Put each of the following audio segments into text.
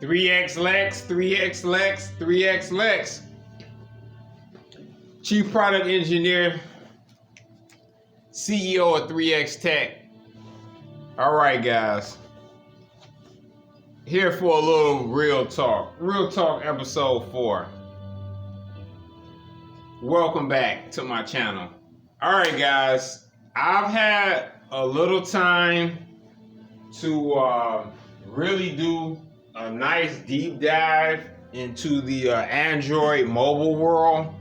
3X Lex, 3X Lex, 3X Lex. Chief Product Engineer, CEO of 3X Tech. All right, guys. Here for a little real talk. Real talk episode 4. Welcome back to my channel. All right, guys. I've had a little time to really do a nice deep dive into the Android mobile world.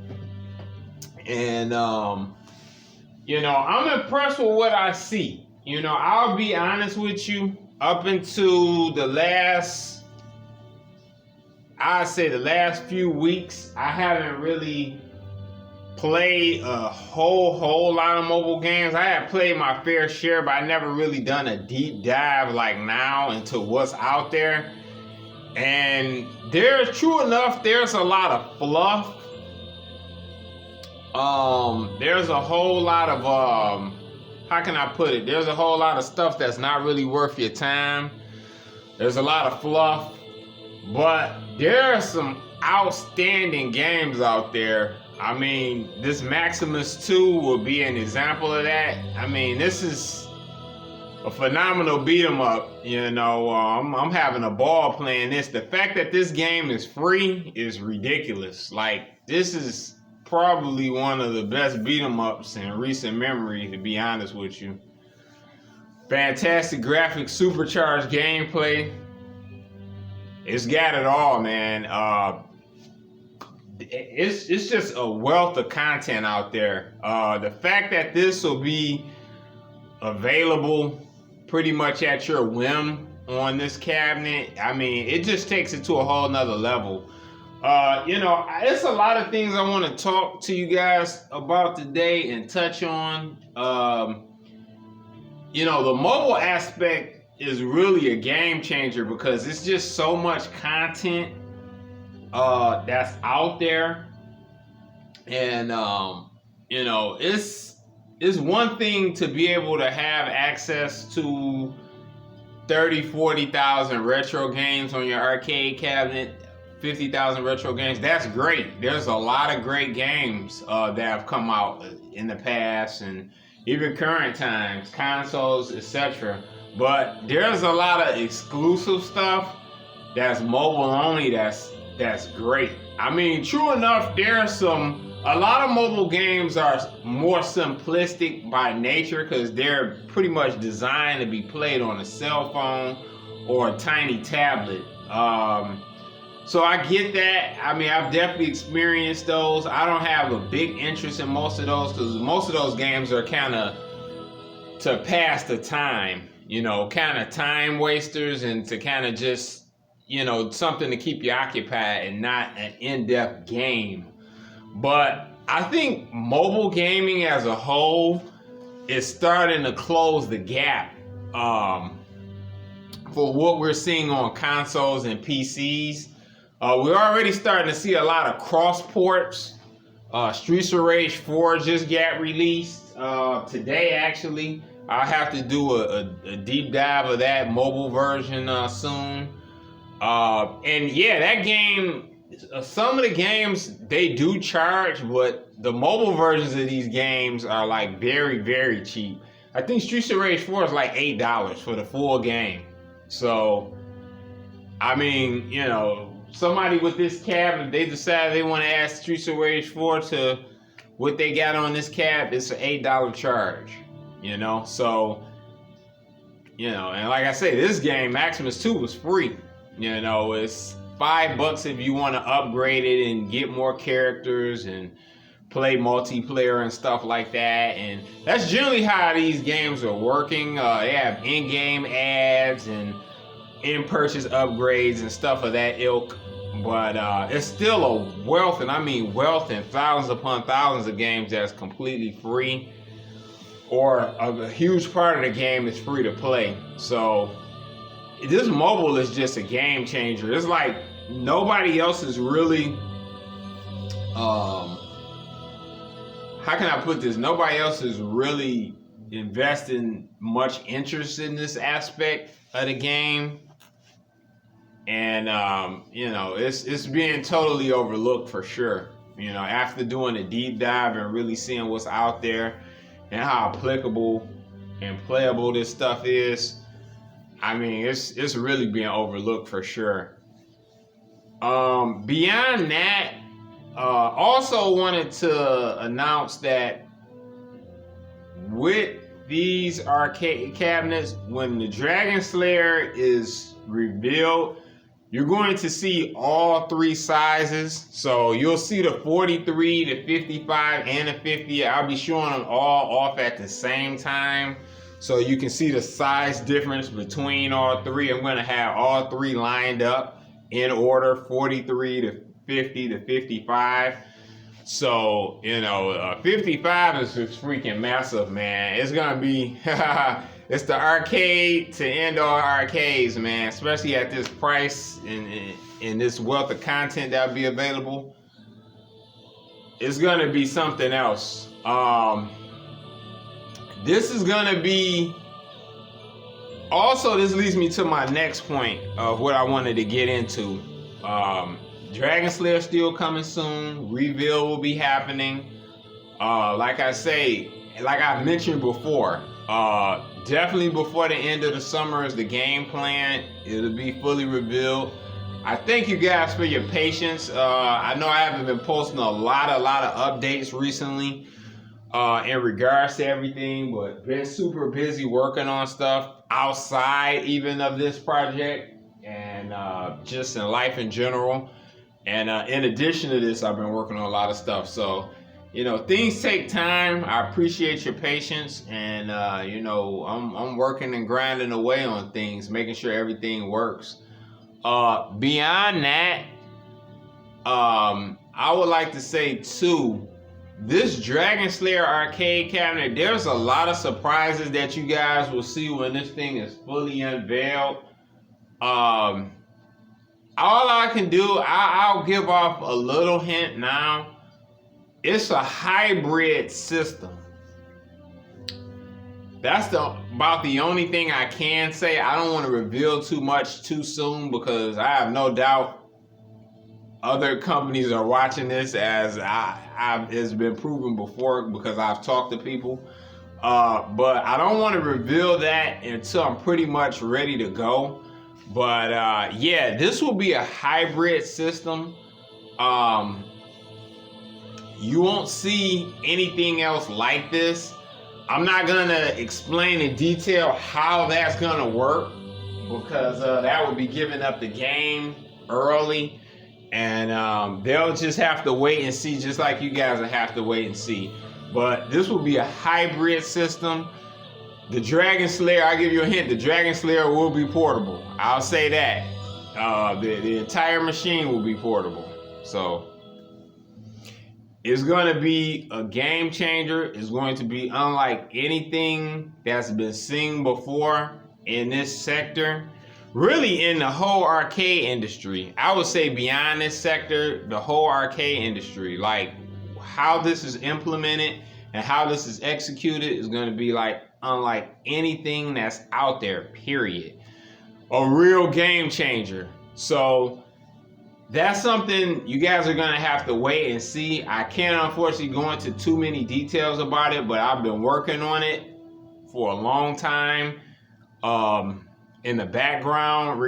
And, I'm impressed with what I see. I'll be honest with you, up into the last few weeks, I haven't really played a whole lot of mobile games. I have played my fair share, but I never really done a deep dive like now into what's out there. And there's a lot of fluff. There's a whole lot of how can I put it? There's a whole lot of stuff that's not really worth your time. There's a lot of fluff, but there are some outstanding games out there. I mean, this Maximus 2 will be an example of that. I mean, this is a phenomenal beat 'em up. I'm having a ball playing this. The fact that this game is free is ridiculous. Like, this is probably one of the best beat 'em ups in recent memory, to be honest with you. Fantastic graphics, supercharged gameplay. It's got it all, man. It's just a wealth of content out there. The fact that this will be available pretty much at your whim on this cabinet, I mean, it just takes it to a whole nother level. It's a lot of things I want to talk to you guys about today and touch on. The mobile aspect is really a game changer because it's just so much content that's out there. And, it's one thing to be able to have access to 30, 40,000 retro games on your arcade cabinet. 50,000 retro games, that's great. There's a lot of great games that have come out in the past and even current times, consoles, etc. But there's a lot of exclusive stuff that's mobile only that's great. I mean, true enough, a lot of mobile games are more simplistic by nature because they're pretty much designed to be played on a cell phone or a tiny tablet. So I get that. I mean, I've definitely experienced those. I don't have a big interest in most of those because most of those games are kind of to pass the time, kind of time wasters and to kind of just, something to keep you occupied and not an in-depth game. But I think mobile gaming as a whole is starting to close the gap for what we're seeing on consoles and PCs. We're already starting to see a lot of cross ports. Streets of Rage 4 just got released today, actually. I'll have to do a deep dive of that mobile version soon. And yeah, that game, some of the games, they do charge, but the mobile versions of these games are like very, very cheap. I think Streets of Rage 4 is like $8 for the full game. So, I mean, somebody with this cabinet, they decide they want to add Streets of Rage 4 to what they got on this cab, it's an $8 charge, So, and like I say, this game, Maximus 2, was free. It's $5 if you want to upgrade it and get more characters and play multiplayer and stuff like that. And that's generally how these games are working. They have in-game ads and in-purchase upgrades and stuff of that ilk. But it's still a wealth, and I mean wealth, and thousands upon thousands of games that's completely free, or a huge part of the game is free to play. So this mobile is just a game changer. It's like nobody else is really, how can I put this? Nobody else is really investing much interest in this aspect of the game. And it's being totally overlooked for sure. After doing a deep dive and really seeing what's out there and how applicable and playable this stuff is, I mean, it's really being overlooked for sure. Beyond that, also wanted to announce that with these arcade cabinets, when the Dragon Slayer is revealed, you're going to see all three sizes. So you'll see the 43, the 55, and the 50. I'll be showing them all off at the same time, so you can see the size difference between all three. I'm going to have all three lined up in order, 43 to 50 to 55. So, 55 is just freaking massive, man. It's going to be, it's the arcade to end all arcades, man, especially at this price and this wealth of content that'll be available. It's going to be something else. This is going to be, also, this leads me to my next point of what I wanted to get into. Dragon Slayer still coming soon. Reveal will be happening. Like I've mentioned before, definitely before the end of the summer is the game plan. It'll be fully revealed. I thank you guys for your patience. I know I haven't been posting a lot of updates recently in regards to everything, but been super busy working on stuff outside even of this project and just in life in general. And in addition to this, I've been working on a lot of stuff. So, things take time. I appreciate your patience. And, I'm working and grinding away on things, making sure everything works. Beyond that, I would like to say, too, this Dragon Slayer arcade cabinet, there's a lot of surprises that you guys will see when this thing is fully unveiled. All I can do, I'll give off a little hint now. It's a hybrid system. That's about the only thing I can say. I don't want to reveal too much too soon because I have no doubt other companies are watching this, as it's been proven before because I've talked to people. But I don't want to reveal that until I'm pretty much ready to go. But yeah, this will be a hybrid system. You won't see anything else like this. I'm not gonna explain in detail how that's gonna work because that would be giving up the game early, and they'll just have to wait and see, just like you guys will have to wait and see. But this will be a hybrid system. The Dragon Slayer, I'll give you a hint, the Dragon Slayer will be portable. I'll say that. The entire machine will be portable. So, it's going to be a game changer. It's going to be unlike anything that's been seen before in this sector. Really in the whole arcade industry. I would say beyond this sector, the whole arcade industry. Like, how this is implemented and how this is executed is going to be like unlike anything that's out there, period. A real game changer. So that's something you guys are going to have to wait and see. I can't unfortunately go into too many details about it, but I've been working on it for a long time in the background,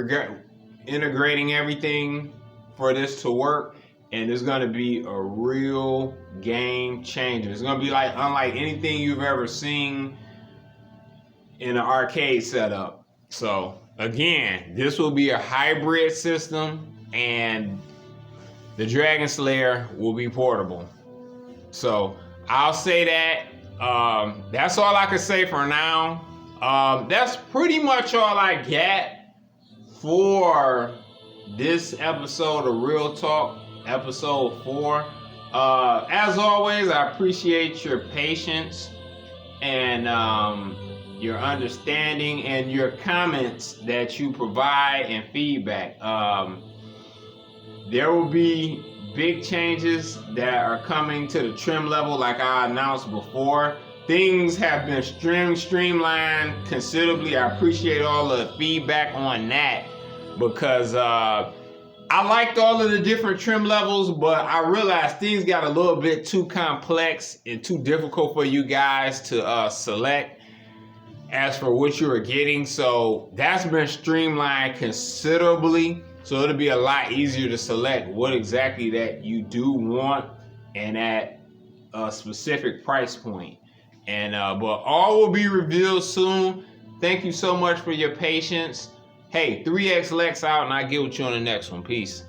integrating everything for this to work. And it's going to be a real game changer. It's going to be like unlike anything you've ever seen in an arcade setup. So again, this will be a hybrid system, and the Dragon Slayer will be portable. So I'll say that. That's all I can say for now. That's pretty much all I got for this episode of Real Talk, episode 4. As always, I appreciate your patience and your understanding and your comments that you provide and feedback. There will be big changes that are coming to the trim level like I announced before. Things have been streamlined considerably. I appreciate all the feedback on that. because I liked all of the different trim levels, but I realized things got a little bit too complex and too difficult for you guys to select as for what you were getting. So that's been streamlined considerably. So it'll be a lot easier to select what exactly that you do want and at a specific price point. And but all will be revealed soon. Thank you so much for your patience. Hey, 3X Lex out, and I'll get with you on the next one. Peace.